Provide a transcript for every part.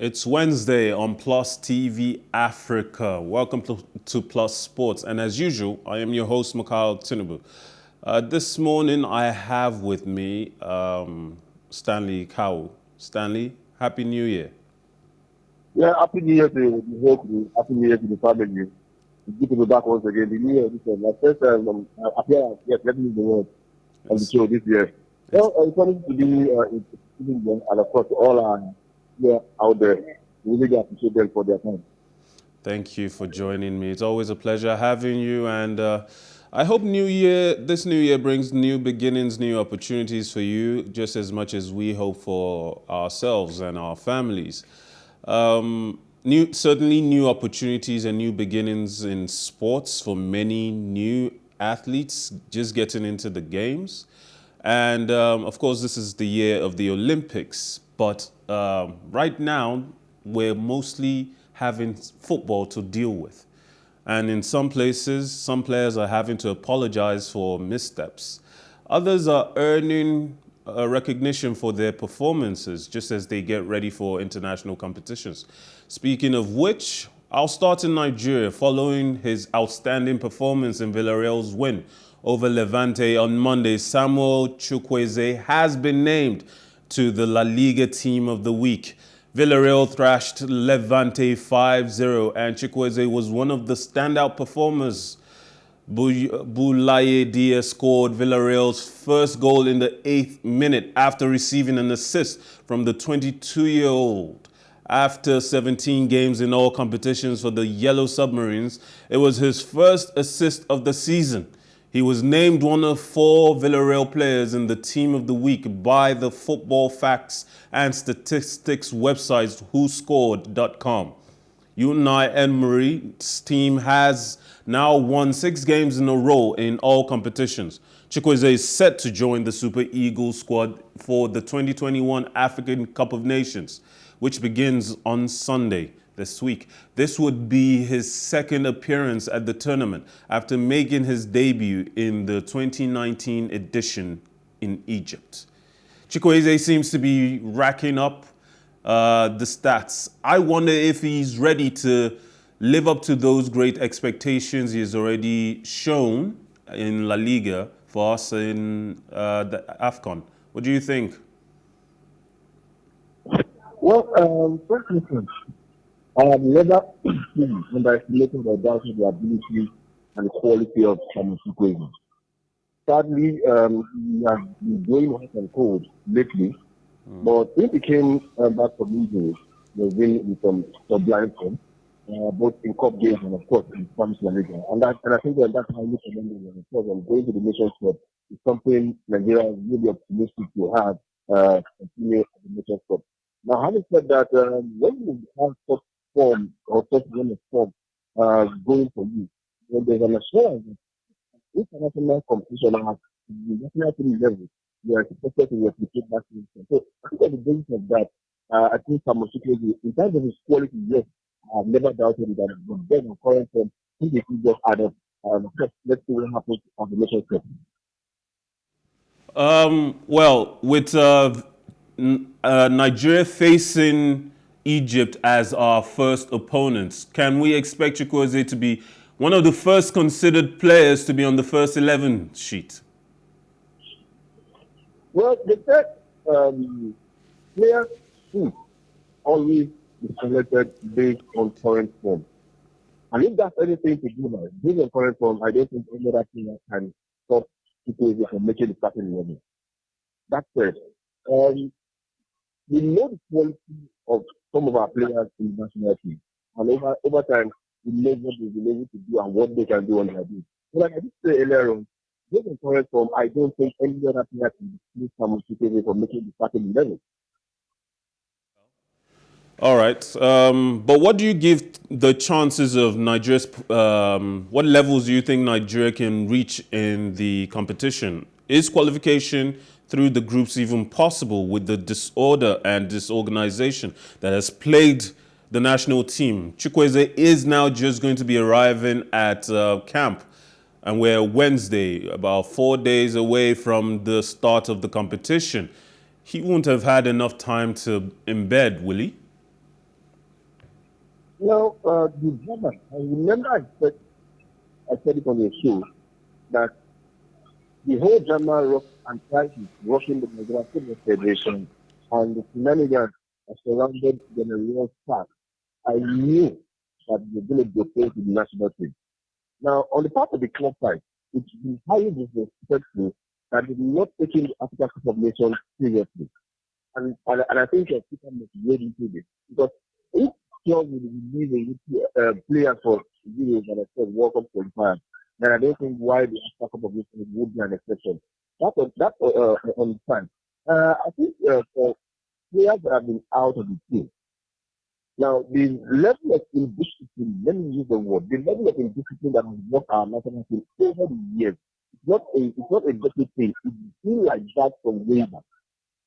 It's Wednesday on Plus TV Africa. Welcome to Plus Sports. And as usual, I am your host, Mikhail Tinubu. This morning, I have with me Stanley Ikawu. Stanley, Happy New Year. Yeah, Happy New Year to the whole crew. Happy New Year to the family. It's good to be back once again. The New Year, this is my first time appearance, yes, let me use the word on the show this year. Well, it's funny to be in and of course, all our here out there. We really appreciate them for their time. Thank you for joining me. It's always a pleasure having you, and I hope this new year brings new beginnings, new opportunities for you, just as much as we hope for ourselves and our families. Certainly new opportunities and new beginnings in sports for many new athletes just getting into the games. And of course, this is the year of the Olympics. But right now, we're mostly having football to deal with. And in some places, some players are having to apologize for missteps. Others are earning recognition for their performances just as they get ready for international competitions. Speaking of which, I'll start in Nigeria following his outstanding performance in Villarreal's win over Levante on Monday. Samuel Chukwueze has been named to the La Liga Team of the Week. Villarreal thrashed Levante 5-0 and Chukwueze was one of the standout performers. Boulaye Dia scored Villarreal's first goal in the 8th minute after receiving an assist from the 22-year-old. After 17 games in all competitions for the Yellow Submarines, it was his first assist of the season. He was named one of 4 Villarreal players in the Team of the Week by the Football Facts and Statistics website WhoScored.com. Unai Emery's team has now won 6 games in a row in all competitions. Chukwueze is set to join the Super Eagles squad for the 2021 African Cup of Nations, which begins on Sunday this week. This would be his second appearance at the tournament after making his debut in the 2019 edition in Egypt. Chukwueze seems to be racking up the stats. I wonder if he's ready to live up to those great expectations he has already shown in La Liga for us in the AFCON. What do you think? Well, first instance, I have never underestimated or doubted the ability and the quality of Samuel Chukwueze. Sadly, he has been going hot and cold lately, but he became back from injury. He was in with some sublime form, both in cup games and of course in Spanish La Liga. And I think that's highly commendable. Of course, going to the Nations Cup is something Nigeria is really optimistic to have continue at the Nations Cup. Now, having said that, when you have such form or such run of form going for you, when there's an assurance that international competition has the national level, you are expected to replicate that system. So I think on the basis of that, I think Samuel Chukwueze, in terms of his quality, yes, I've never doubted it. But then on current form, I think they can just add up. Let's see what happens on the Nations Cup. Well, with Nigeria facing Egypt as our first opponents, can we expect Chukwueze to be one of the first considered players to be on the first 11 sheet? Well, the said players should always be selected based on current form. And if that's anything to do with based on current form, I don't think any other player can stop Chukwueze from making the starting 11. That said, we know the quality of some of our players in the national team. And over time, we know what they've been able to do and what they can do on their day. So like I did say earlier on, based on current form, I don't think any other player can displace Samuel Chukwueze for making the starting 11. All right. But what do you give the chances of Nigeria's, what levels do you think Nigeria can reach in the competition? Is qualification through the groups even possible with the disorder and disorganization that has plagued the national team? Chukwueze is now just going to be arriving at camp, and we're Wednesday, about 4 days away from the start of the competition. He won't have had enough time to embed, will he? The German, I remember I said it on the show that the whole German rock and crisis rocking the Nigerian Football Federation and the shenanigans that surrounded the real start. I knew that they were going to be opposed to the national team. Now, on the part of the club side, it's been highly disrespectful that they're not taking the African Cup of Nations seriously. And I think that people must read into this. Because if clubs will release players for Euros and I said World Cup qualifiers, then I don't think why the African Cup of Nations would be an exception. That's on the side. I think for players that have been out of the team, now, the level of indiscipline, let me use the word, the level of indiscipline that has worked our national team over the years, it's not a good thing. It's been like that from way back.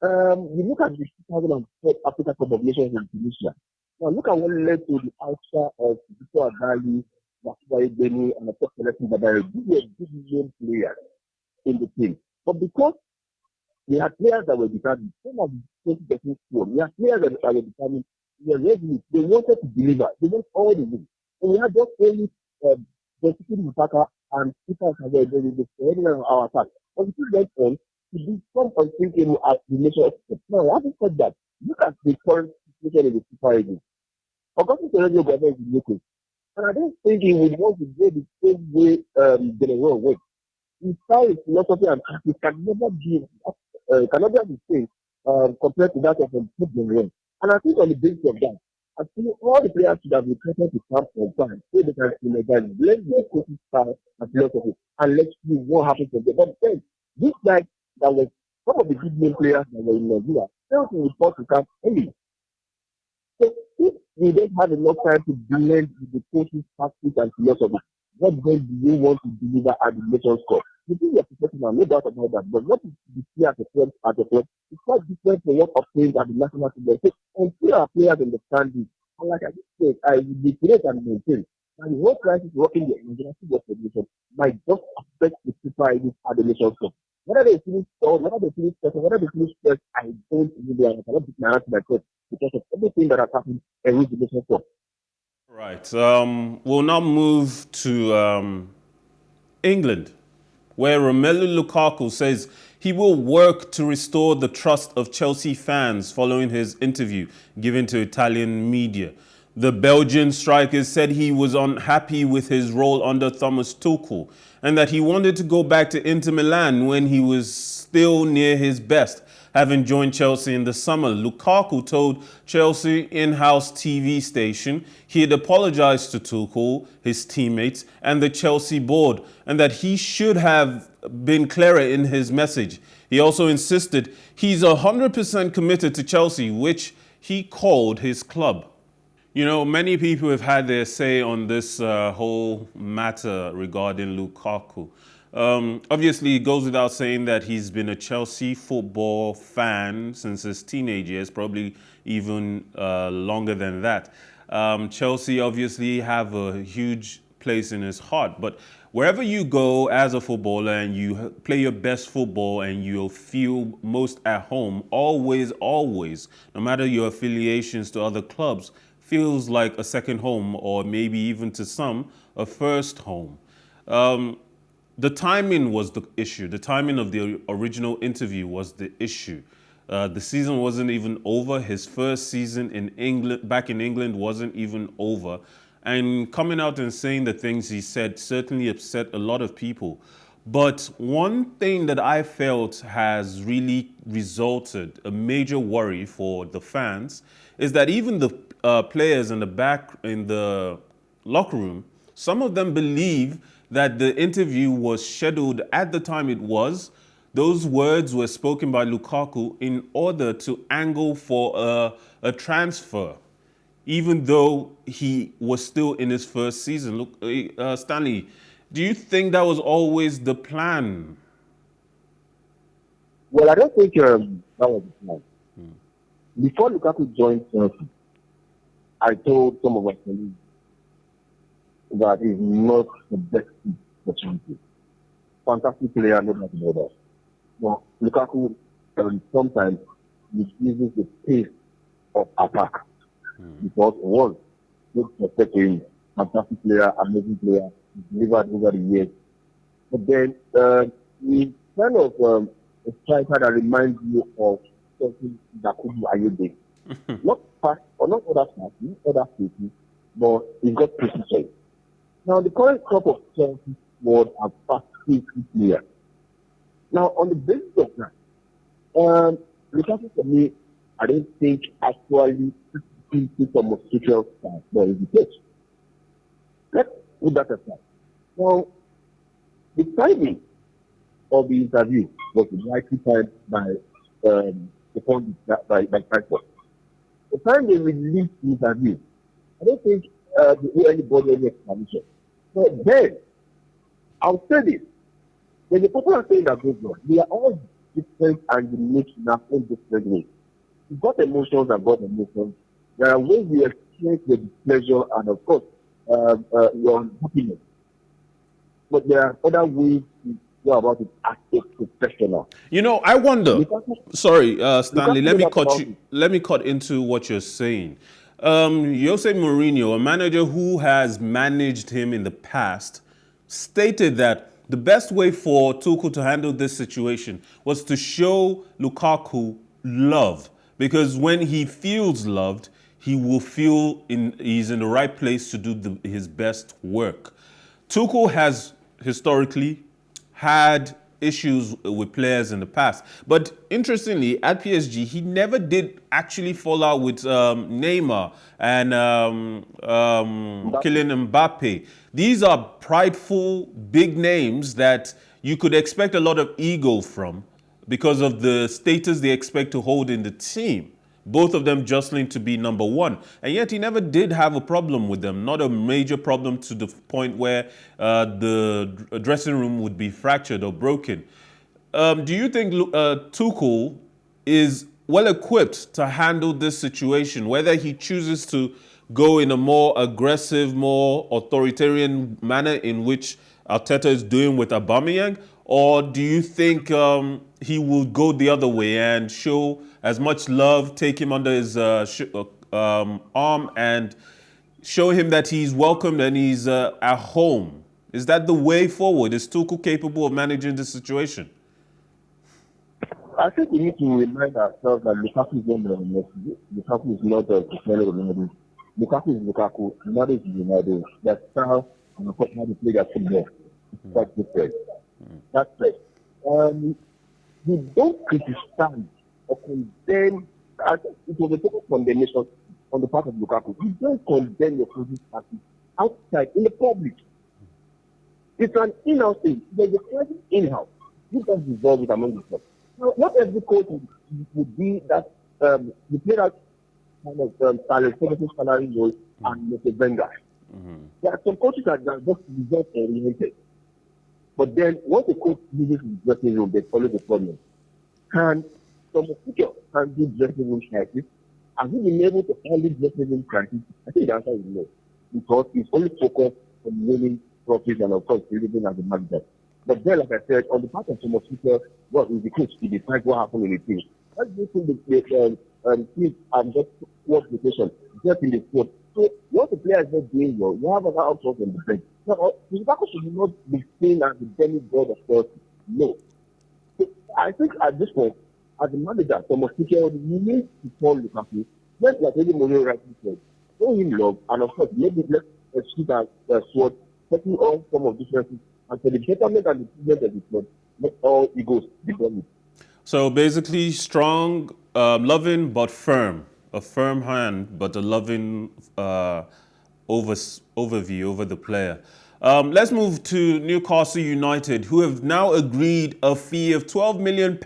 You look at the 2004 Africa Cup of Nations in Tunisia. Now, look at what led to the outside of Victor Adali, Yakuba Ibeni, and the top selection that are big name players in the team. But because we had players that were determined, some of the 2013 squad, we had players that were determined. They were ready. They wanted to deliver. They want all the win. And we had just only Jessica Lukaku and Peter Kaveh. They were heading on our attack. But we still went on to become unthinkable at the nation expert. Now, having said that, look at the current situation in the Super Eagles. Augustus Sergio Gomez is looking. And I don't think he would want to go the same way General went. His style, his philosophy, and practice cannot be the same compared to that of General. And I think on the basis of that, I think all the players should have been present to come on time so they can blend their coaching style and philosophy and let's see what happens to them. But then, this guy that was some of the big name players that were in Nigeria failed to report to camp early. So if you don't have enough time to blend with the coaching tactics and philosophy, what then do you want to deliver at the Nations Cup? You think you're professional, no doubt about that. But what you see at the club, it's quite different from what obtains at the national team. So until our players understand this, and like I just said, I will be great and maintain. And the whole crisis working the Nigerian Football Federation might just affect the Super Eagles at the Nations Cup. Whether they finish third, whether they finish second, whether they finish first, I don't really I cannot put my hand to my chest because of everything that has happened in the Nations Cup. Right. We'll now move to England, where Romelu Lukaku says he will work to restore the trust of Chelsea fans following his interview given to Italian media. The Belgian striker said he was unhappy with his role under Thomas Tuchel and that he wanted to go back to Inter Milan when he was still near his best, having joined Chelsea in the summer. Lukaku told Chelsea in-house TV station he had apologized to Tuchel, his teammates, and the Chelsea board, and that he should have been clearer in his message. He also insisted he's 100% committed to Chelsea, which he called his club. You know, many people have had their say on this whole matter regarding Lukaku. Obviously, it goes without saying that he's been a Chelsea football fan since his teenage years, probably even longer than that. Chelsea obviously have a huge place in his heart, but wherever you go as a footballer and you play your best football and you feel most at home, always, no matter your affiliations to other clubs, feels like a second home or maybe even to some, a first home. The timing was the issue. The timing of the original interview was the issue. The season wasn't even over. His first season in England, back in England, wasn't even over. And coming out and saying the things he said certainly upset a lot of people. But one thing that I felt has really resulted a major worry for the fans is that even the players in the locker room, some of them believe that the interview was scheduled at the time it was. Those words were spoken by Lukaku in order to angle for a transfer, even though he was still in his first season. Look, Stanley, do you think that was always the plan? Well, I don't think that was the plan. Before Lukaku joined Chelsea, I told some of my colleagues that he's not the best fit for Chelsea. Fantastic player, no doubt about that. But Lukaku sometimes refuses the pace of attack because one, Good respect to him. Fantastic player, amazing player. He's delivered over the years. But then he's kind of a striker that reminds me of something Yakubu Ayode. Not fast or not other fast, not other safety, but he's got precision. Now the current crop of Chelsea squad are fast safety players. Now on the basis of that, Lukaku for me, I don't think actually into some of Tuchel's style, but it's the case. Let's put that aside. Now, the timing of the interview was rightly timed by by Frankfurt. The time they released the interview, I don't think they owe anybody any explanation. So then, I'll say this. There's a popular saying that goes on. We are all different and unique in our own different ways. You've got emotions and got emotions. There are ways we experience the pleasure and, of course, your happiness. But there are other ways to go about it as a professional. You know, I wonder. Sorry, Stanley. Let me cut into what you're saying. Jose Mourinho, a manager who has managed him in the past, stated that the best way for Tuchel to handle this situation was to show Lukaku love, because when he feels loved, he will feel he's in the right place to do his best work. Tuchel has historically had issues with players in the past. But interestingly, at PSG, he never did actually fall out with Neymar and Kylian Mbappe. These are prideful, big names that you could expect a lot of ego from because of the status they expect to hold in the team. Both of them jostling to be number one. And yet he never did have a problem with them. Not a major problem to the point where the dressing room would be fractured or broken. Do you think Tuchel is well equipped to handle this situation, whether he chooses to go in a more aggressive, more authoritarian manner in which Arteta is doing with Aubameyang? Or do you think he will go the other way and show as much love, take him under his arm and show him that he's welcomed and he's at home? Is that the way forward? Is Tuchel capable of managing this situation? I think we need to remind ourselves that Lukaku is not Messi. Lukaku is not Cristiano Ronaldo. Lukaku is Lukaku. Ronaldo is Ronaldo. That style and of course how they play that football is quite different. That's right. We don't criticize or condemn. I think it was a total condemnation on the part of Lukaku. We don't condemn your opposing party outside in the public. It's an in-house thing. There's a crisis in-house. You can resolve it among yourselves. Now, not every coach would be that you play that kind of salary role and make a vendor. There are some coaches that are just result oriented. But then once a coach uses his dressing room, they follow the problem. Can some official handle dressing room crisis? Has he been able to handle dressing room crisis? I think the answer is no. Because he's only focused on winning trophies and of course living as a manager. But then, like I said, on the part of some official, what is the coach to decide what happened in the team? Let's do the team and just work rotation, just in the squad. So once the player is not doing well, you have another outsource on the bench. Now, Lukaku should not be seen as the demigod of Chelsea. No. So I think at this point, as a manager, some official, you need to call Lukaku. Just like Eddie Mourinho rightly said, show him love, and of course, maybe let's shoot at sword, taking on some of differences, and for the betterment and the improvement of the club, let all egos be done. So basically, strong, loving but firm. A firm hand, but a loving overview over the player. Let's move to Newcastle United, who have now agreed a fee of £12 million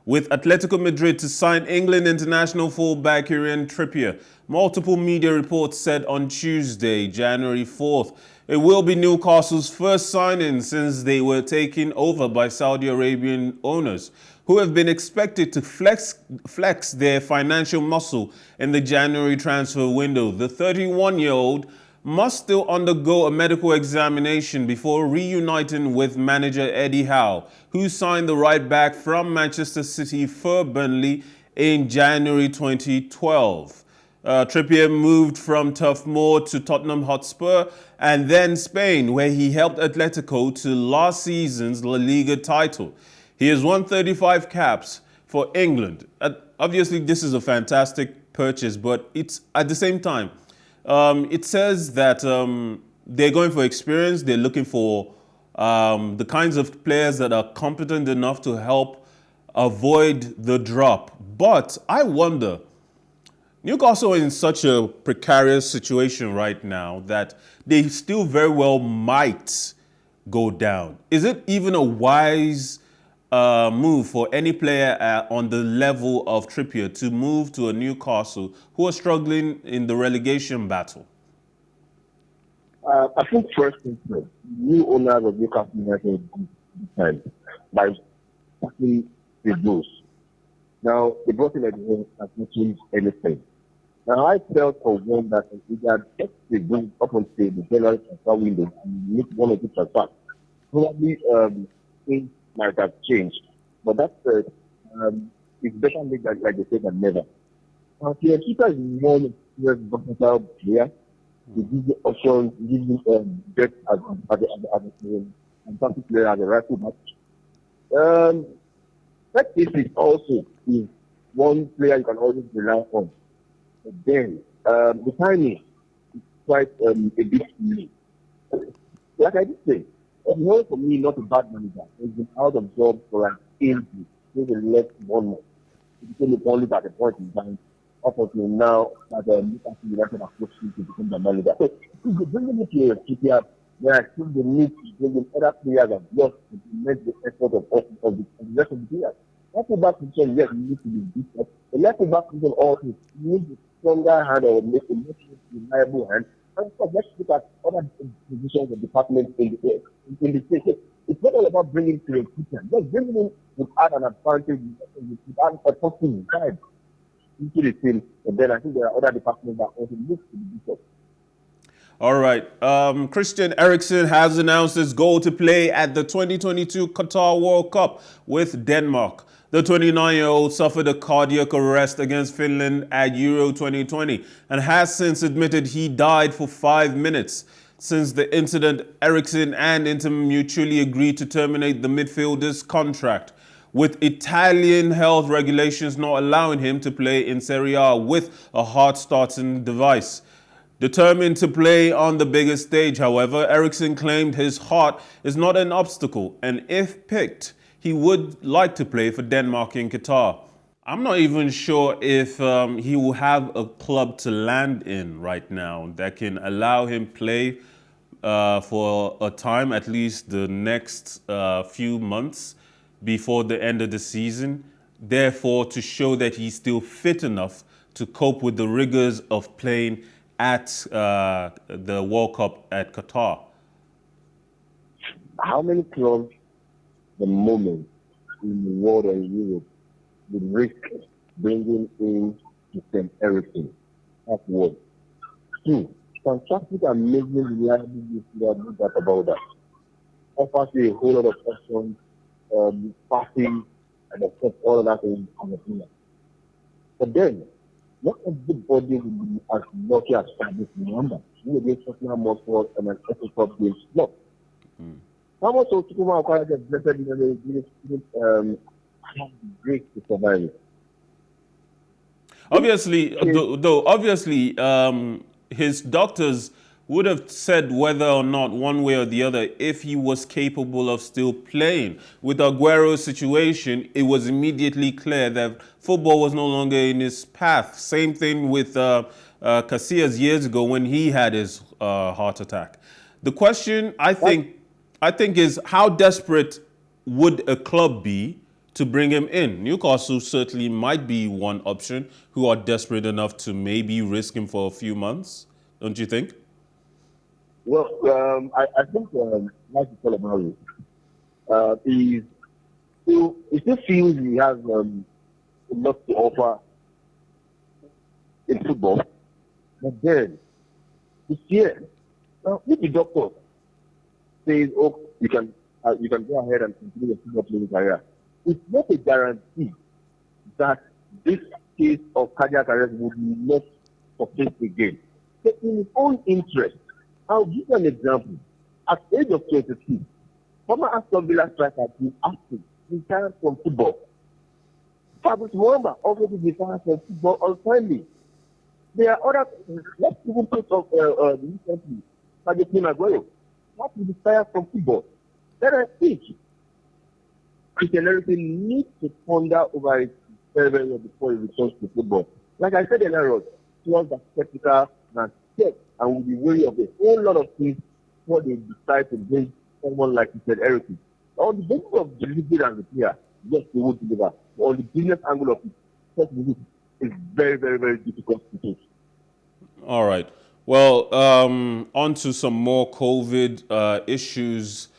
with Atletico Madrid to sign England international fullback Trippier. Multiple media reports said on Tuesday, January 4th, it will be Newcastle's first signing since they were taken over by Saudi Arabian owners, who have been expected to flex their financial muscle in the January transfer window. The 31-year-old must still undergo a medical examination before reuniting with manager Eddie Howe, who signed the right back from Manchester City for Burnley in January 2012. Trippier moved from Turf Moor to Tottenham Hotspur and then Spain, where he helped Atletico to last season's La Liga title. He has won 35 caps for England. Obviously, this is a fantastic purchase, but it's at the same time, it says that they're going for experience. They're looking for the kinds of players that are competent enough to help avoid the drop. But I wonder, Newcastle are in such a precarious situation right now that they still very well might go down. Is it even a wise move for any player on the level of Trippier to move to a Newcastle who are struggling in the relegation battle? I think first things first, new owners of Newcastle United by starting the goals. Now, they brought in at the end and not changed anything. Now, I felt for one that if they had kept the goals up until the January transfer window and make one or two transfers, probably things might have changed. But that said, it's better make that, like they said, than never. Now, Keita is one versatile player. He gives you options, gives you depth as a fantastic player as a right back. That is also is one player you can always rely on. But then the timing is quite a bit late. Like I did say, it's not for me not a bad manager. He's been out of job for like 8 years. He's left 1 month. He became the only at a point in time. Up until now, that Newcastle United are close to become the manager. So, if you bring in players, then I think they need to bring in other players as well to make the effort of the rest of the players. Left back position, yes, needs to be different. The left back position also needs a stronger hand or make a more reliable hand. And so let's look at other positions and departments in the state. It's not all about bringing to a teacher. Just bringing in would add an advantage, would add a positive side into the team, and then I think there are other departments that also need to be different. All right. Christian Eriksen has announced his goal to play at the 2022 Qatar World Cup with Denmark. The 29-year-old suffered a cardiac arrest against Finland at Euro 2020 and has since admitted he died for 5 minutes. Since the incident, Eriksen and Inter mutually agreed to terminate the midfielder's contract, with Italian health regulations not allowing him to play in Serie A with a heart-starting device. Determined to play on the biggest stage, however, Eriksen claimed his heart is not an obstacle, and if picked, he would like to play for Denmark in Qatar. I'm not even sure if he will have a club to land in right now that can allow him play for a time, at least the next few months before the end of the season. Therefore, to show that he's still fit enough to cope with the rigors of playing at the World Cup at Qatar. How many clubs the moment in the world or in Europe would risk bringing in Christian Eriksen? That's one. Two, fantastic, amazing, reliable midfielder, no doubt about that. Offers you a whole lot of options, passing, and of course all of that in the team. But then, not everybody will be as lucky as Fabrice Remember. We against Tottenham Hotspur and an FA Cup game. No. How much of Chukwueze gets blessed in have grace to survive it? Obviously, obviously, his doctors would have said whether or not, one way or the other, if he was capable of still playing. With Aguero's situation, it was immediately clear that football was no longer in his path. Same thing with Casillas years ago when he had his heart attack. The question, I think, is how desperate would a club be to bring him in? Newcastle certainly might be one option who are desperate enough to maybe risk him for a few months. Don't you think? Well, I think, like you said about it, he still feels he has enough to offer in football. But then, this year, now, if the doctor says, oh, you can go ahead and continue your football playing career, it's not a guarantee that this case of cardiac arrest would not success again. So in his own interest, I'll give you an example. At the age of 22, former Aston Villa striker Bill Aston retired from football. Fabrice Mwamba also retired from football untimely. There are other, let's even take up recently, Sergio Aguero. What will retire from football? There are age. Christian Eriksen needs to ponder over it very, very well before he returns to football. Like I said earlier, he was skeptical and scared and will be wary of a whole lot of things before they decide to bring someone like Christian Eriksen. On the basis of delivery and repair, yes, they will deliver. But on the business angle of it, it's very, very, very difficult to do. All right. Well, on to some more COVID issues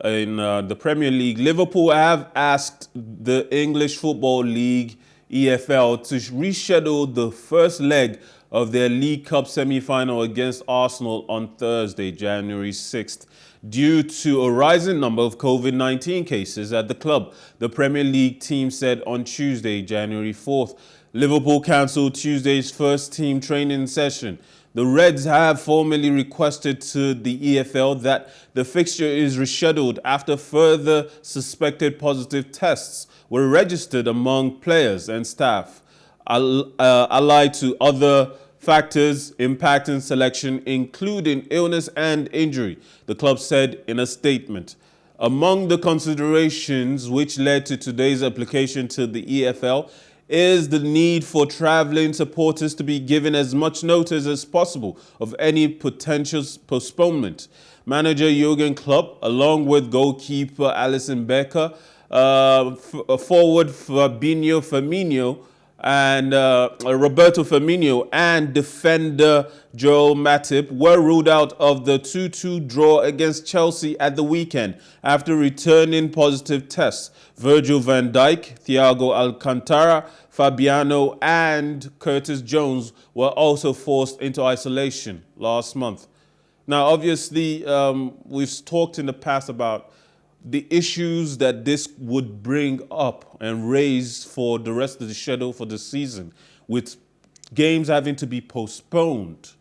in the Premier League. Liverpool have asked the English Football League, EFL, to reschedule the first leg of their League Cup semi-final against Arsenal on Thursday, January 6th. Due to a rising number of COVID-19 cases at the club, the Premier League team said on Tuesday, January 4th. Liverpool cancelled Tuesday's first team training session. The Reds have formally requested to the EFL that the fixture is rescheduled after further suspected positive tests were registered among players and staff, allied to other factors impacting selection, including illness and injury, the club said in a statement. Among the considerations which led to today's application to the EFL is the need for travelling supporters to be given as much notice as possible of any potential postponement. Manager Jurgen Klopp, along with goalkeeper Alisson Becker, forward Firmino and Roberto Firmino and defender Joel Matip were ruled out of the 2-2 draw against Chelsea at the weekend after returning positive tests. Virgil van Dijk, Thiago Alcantara, Fabiano and Curtis Jones were also forced into isolation last month. Now, obviously, we've talked in the past about the issues that this would bring up and raise for the rest of the schedule for the season, with games having to be postponed.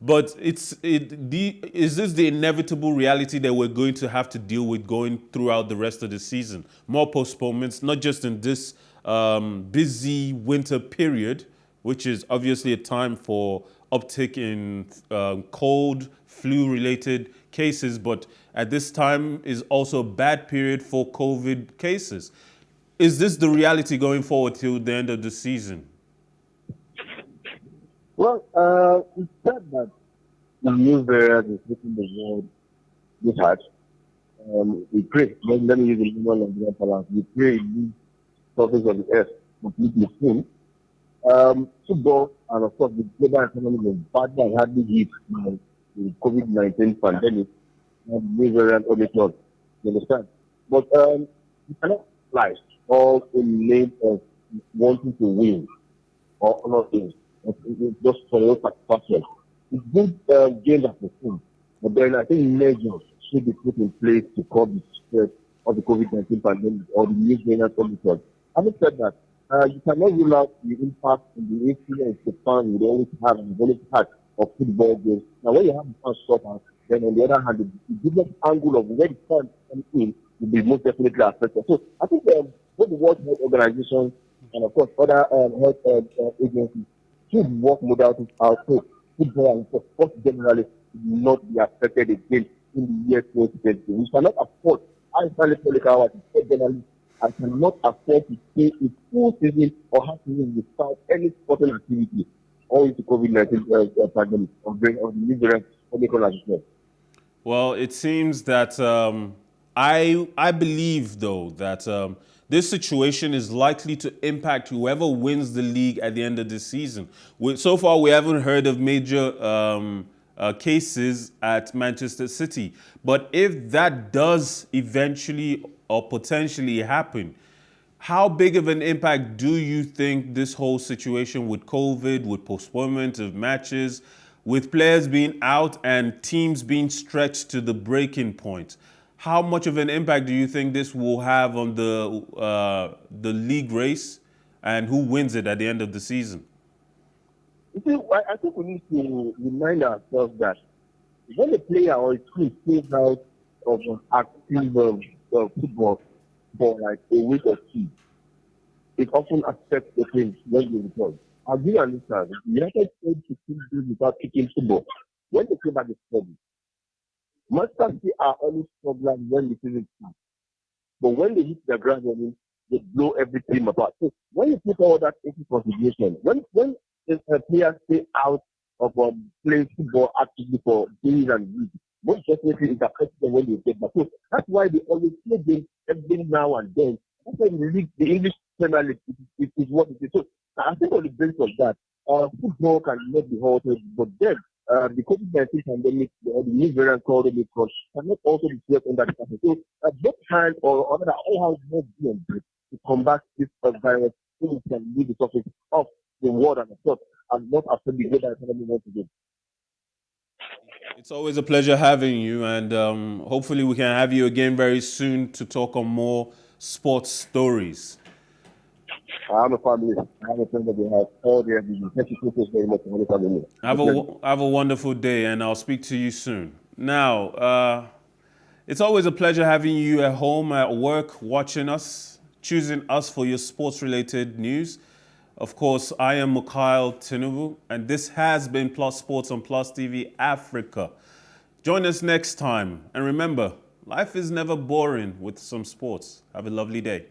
But is this the inevitable reality that we're going to have to deal with going throughout the rest of the season? More postponements, not just in this busy winter period, which is obviously a time for uptick in cold, flu-related cases, but at this time is also a bad period for COVID cases. Is this the reality going forward till the end of the season? Well, it's said that the new variant is making the world this hard. We pray, let me use the human and the balance. We pray the surface of the earth completely soon. Football and of course the global economy was badly and hardly hit by the COVID-19 pandemic and new variant Omicron. You understand? But you cannot lie all in the name of wanting to win or not win. It's just for your satisfaction. It's good games are performed, but then I think measures should be put in place to curb the spread of the COVID-19 pandemic or the new variant Omicron. Having said that, you cannot rule out the impact and the influence the fans would always have and always had of football games. Now, when you have the fans shut out, then on the other hand, the different angle of where the fans come in will be most definitely affected. So I think both the World Health Organization and of course other health agencies should work modalities out so football and sports generally will not be affected again in the year 2020. We cannot afford, I Stanley Ikawu, generally, I cannot afford to play a full season or half season without any sporting activity owing to COVID-19 pandemic or the new variant Omicron as well. Well, it seems that I believe, though, that this situation is likely to impact whoever wins the league at the end of the season. So far, we haven't heard of major cases at Manchester City. But if that does eventually or potentially happen, how big of an impact do you think this whole situation with COVID, with postponement of matches, with players being out and teams being stretched to the breaking point, how much of an impact do you think this will have on the league race and who wins it at the end of the season? You see, I think we need to remind ourselves that when a player or a team stays out of an active football for like a week or two, it often affects the team when they return. I'll give you an instance. United played 15 days without kicking football. When they came back, they struggled. Manchester City are always struggling when the season starts. But when they hit the ground running, they blow every team apart. So when you put all that into consideration, when a player stay out of playing football actively for days and weeks, most definitely it affects them when they get back. So that's why they always play games every now and then. That's why the English Premier League is what it is. So I think on the basis of that, football can not be halted, but then the COVID-19 pandemic, the new variant called Omicron, cannot also be placed under the campaign. So both hands or other all hands must be on deck to combat this virus so we can leave the surface of the world and the thought and not affect the global economy once again. It's always a pleasure having you, and hopefully we can have you again very soon to talk on more sports stories. I have a family. I have a friend that they have all their business. Thank you so very much for having me. Have a wonderful day, and I'll speak to you soon. Now, it's always a pleasure having you at home, at work, watching us, choosing us for your sports-related news. Of course, I am Mikhail Tinubu, and this has been Plus Sports on Plus TV Africa. Join us next time, and remember, life is never boring with some sports. Have a lovely day.